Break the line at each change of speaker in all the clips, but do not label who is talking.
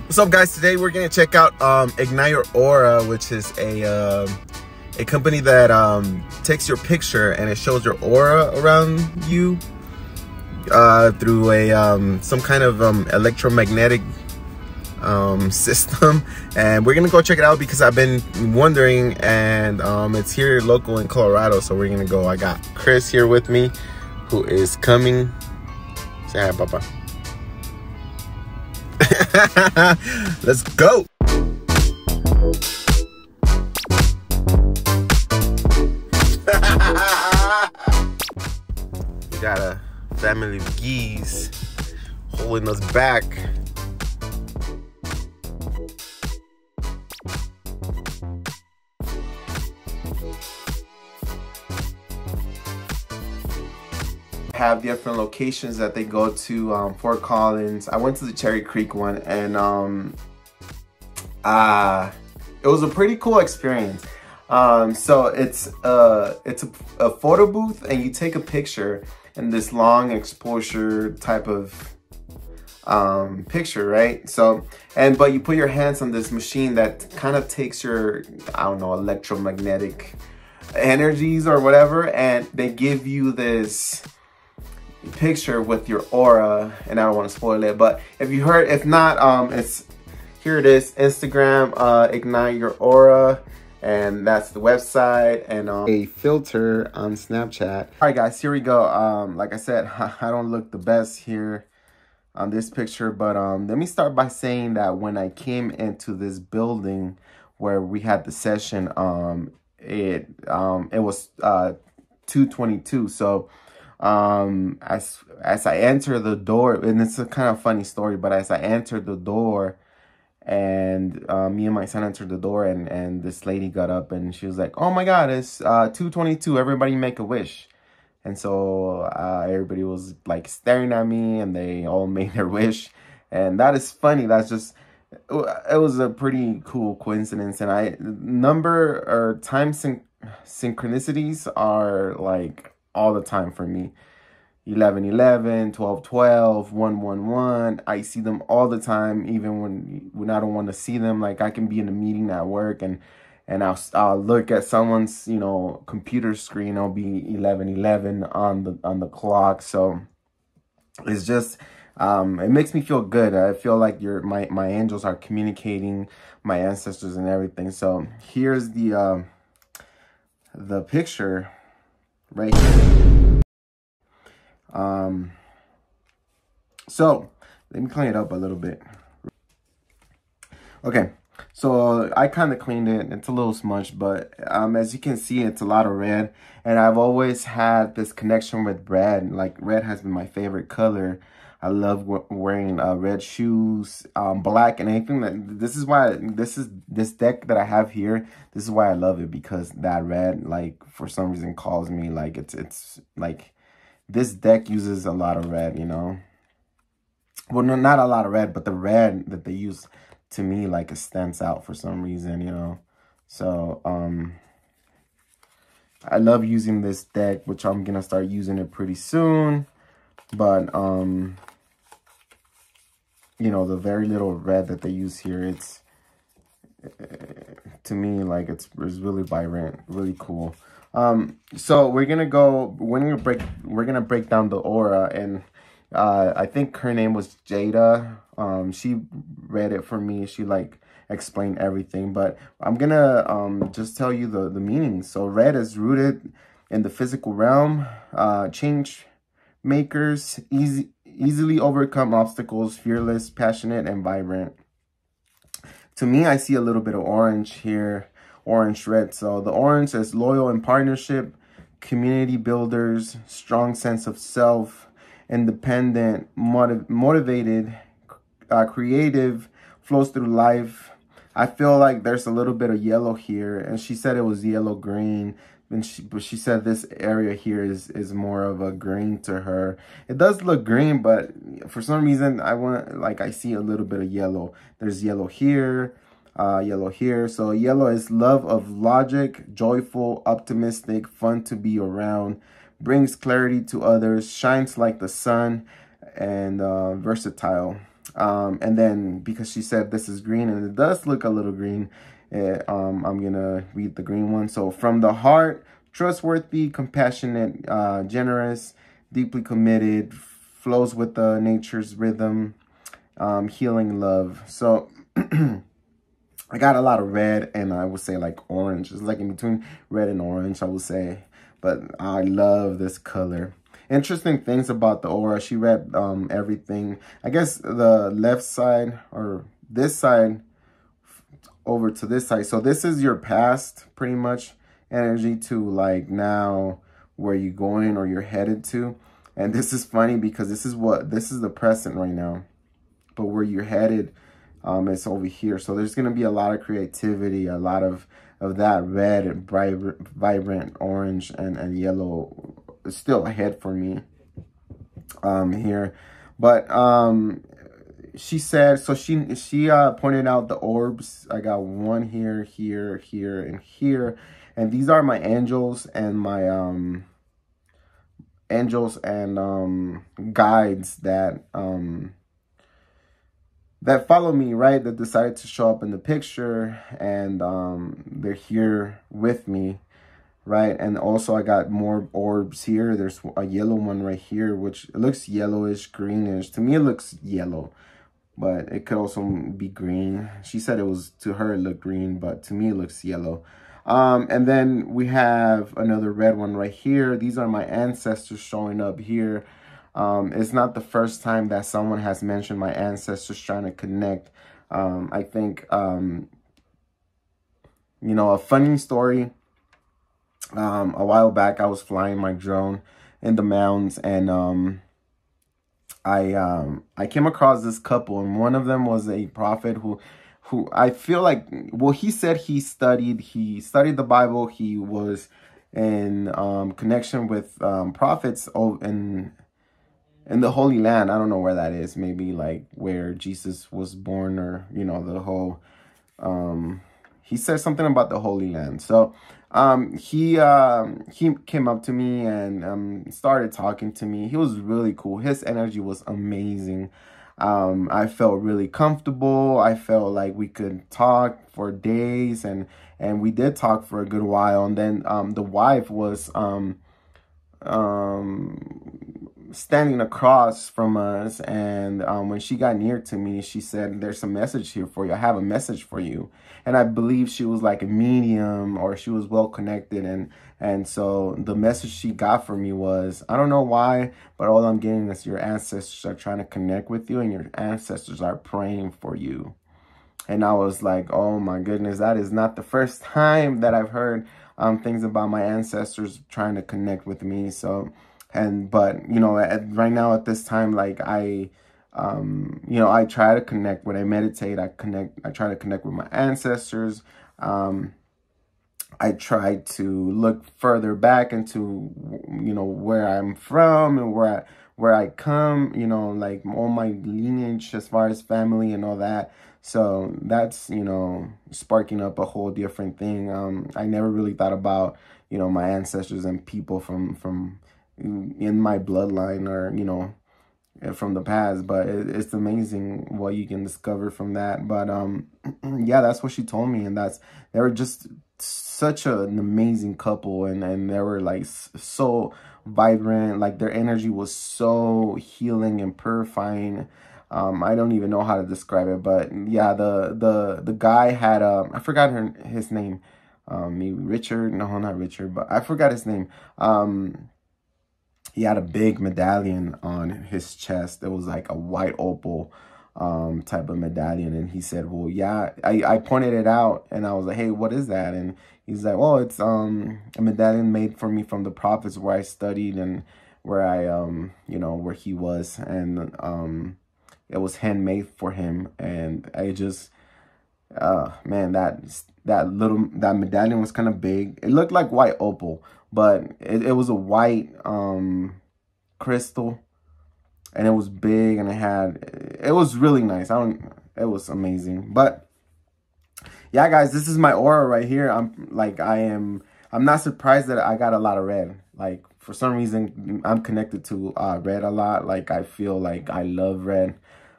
What's up, guys? Today we're gonna check out Ignite Your Aura, which is a company that takes your picture and it shows your aura around you through a some kind of electromagnetic system. And we're gonna go check it out because I've been wondering, and it's here local in Colorado, so we're gonna go. I got Chris here with me, who is coming. Say hi, Papa. Let's go. We got a family of geese holding us back. Have different locations that they go to. Fort Collins. I went to the Cherry Creek one, and it was a pretty cool experience. So it's a photo booth, and you take a picture in this long exposure type of picture, right? So but you put your hands on this machine that kind of takes your, I don't know, electromagnetic energies or whatever, and they give you this picture with your aura. And I don't want to spoil it, but if not, it's here. It is Instagram, Ignite Your Aura, and that's the website, and a filter on Snapchat. All right, guys, here we go. Like I said, I don't look the best here on this picture, but let me start by saying that when I came into this building where we had the session, it was 2:22. So as I enter the door, and it's a kind of funny story, but as I entered the door, and me and my son entered the door, and this lady got up and she was like, "Oh my God, it's 2:22, everybody make a wish." And so everybody was like staring at me, and they all made their wish. And that is funny. That's just, it was a pretty cool coincidence. And number or time synchronicities are like all the time for me. 11:11, 12:12, 1:11. I see them all the time, even when I don't want to see them. Like, I can be in a meeting at work, and I'll look at someone's, you know, computer screen. It'll be 11:11 on the clock. So it's just it makes me feel good. I feel like my angels are communicating, my ancestors and everything. So here's the picture right here. So let me clean it up a little bit. Okay, so I kind of cleaned it. It's a little smudged, but as you can see, it's a lot of red, and I've always had this connection with red. Like, red has been my favorite color. I love wearing red shoes, black, and anything. This is why this deck that I have here. This is why I love it, because that red, like, for some reason calls me. Like, it's like, this deck uses a lot of red, you know. Well, no, not a lot of red, but the red that they use, to me, like, it stands out for some reason, you know. So I love using this deck, which I'm gonna start using it pretty soon. But you know, the very little red that they use here, it's to me, like, it's really vibrant, really cool. So we're gonna break down the aura, and I think her name was Jada. She read it for me. She like explained everything, but I'm gonna just tell you the meanings. So red is rooted in the physical realm, change makers, easily overcome obstacles, fearless, passionate, and vibrant. To me, I see a little bit of orange here, orange red. So the orange is loyal and partnership, community builders, strong sense of self, independent, motivated, creative, flows through life. I feel like there's a little bit of yellow here, and she said it was yellow green. But she said this area here is more of a green to her. It does look green, but for some reason I see a little bit of yellow. There's yellow here, yellow here. So yellow is love of logic, joyful, optimistic, fun to be around, brings clarity to others, shines like the sun, and versatile. And then because she said this is green, and it does look a little green, I'm gonna read the green one. So from the heart, trustworthy, compassionate, generous, deeply committed, flows with the nature's rhythm, healing love. So I got a lot of red, and I would say like orange. It's like in between red and orange, I would say. But I love this color. Interesting things about the aura. She read everything. I guess the left side, or this side over to this side. So this is your past, pretty much, energy to like now where you're going or you're headed to. And this is funny because this is the present right now. But where you're headed, it's over here. So there's going to be a lot of creativity, a lot of that red, vibrant orange and yellow still ahead for me here. But she said, so she pointed out the orbs. I got one here, here, here, and here. And these are my angels and my guides that that follow me, right? That decided to show up in the picture, and they're here with me, right? And also I got more orbs here. There's a yellow one right here, which looks yellowish, greenish. To me, it looks yellow, but it could also be green. She said it was, to her, it looked green, but to me, it looks yellow. And then we have another red one right here. These are my ancestors showing up here. It's not the first time that someone has mentioned my ancestors trying to connect. I think, you know, a funny story. A while back, I was flying my drone in the mountains, and I came across this couple, and one of them was a prophet who I feel like, well, he said he studied the Bible. He was in connection with prophets in the Holy Land. I don't know where that is. Maybe like where Jesus was born, or, you know, the whole, he said something about the Holy Land. So he came up to me and started talking to me. He was really cool. His energy was amazing. I felt really comfortable. I felt like we could talk for days, and we did talk for a good while. And then the wife was standing across from us, and when she got near to me, she said, "There's a message here for you. I have a message for you." And I believe she was like a medium, or she was well connected, and so the message she got for me was, I don't know why, but all I'm getting is your ancestors are trying to connect with you, and your ancestors are praying for you. And I was like, oh my goodness, that is not the first time that I've heard things about my ancestors trying to connect with me. So, but you know, right now at this time, like you know, I try to connect when I meditate. I try to connect with my ancestors. I try to look further back into, you know, where I'm from and where I come, you know, like all my lineage as far as family and all that. So that's, you know, sparking up a whole different thing. I never really thought about, you know, my ancestors and people from in my bloodline, or, you know, from the past. But it's amazing what you can discover from that. But yeah, that's what she told me, and they were just such an amazing couple, and they were like so vibrant. Like their energy was so healing and purifying. I don't even know how to describe it, but yeah, the guy had I forgot his name, maybe Richard. No, not Richard, but I forgot his name. He had a big medallion on his chest. It was like a white opal type of medallion. And he said, well, yeah, I pointed it out, and I was like, hey, what is that? And he's like, oh, it's a medallion made for me from the prophets where I studied, and where I you know, where he was, and it was handmade for him. And I just man, that medallion was kind of big. It looked like white opal, but it was a white crystal, and it was big, and it was really nice. It was amazing. But yeah, guys, this is my aura right here. I'm not surprised that I got a lot of red. Like, for some reason, I'm connected to red a lot. Like, I feel like I love red.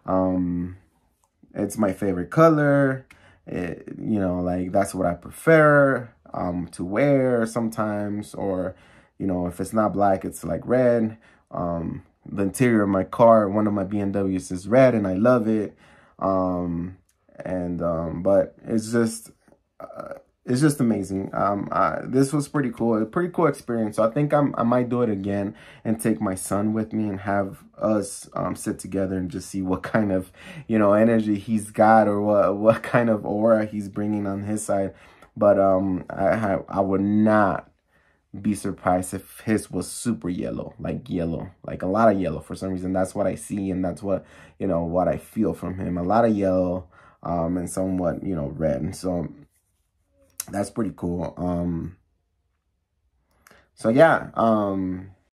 It's my favorite color. You know, like that's what I prefer to wear sometimes, or, you know, if it's not black, it's like red. The interior of my car, one of my BMWs is red, and I love it. But it's just amazing. This was pretty cool. A pretty cool experience. So I think I might do it again and take my son with me and have us sit together and just see what kind of, you know, energy he's got, or what kind of aura he's bringing on his side. But I would not be surprised if his was super yellow, like a lot of yellow for some reason. That's what I see, and that's what, you know, what I feel from him. A lot of yellow, and somewhat, you know, red. And so that's pretty cool. So yeah,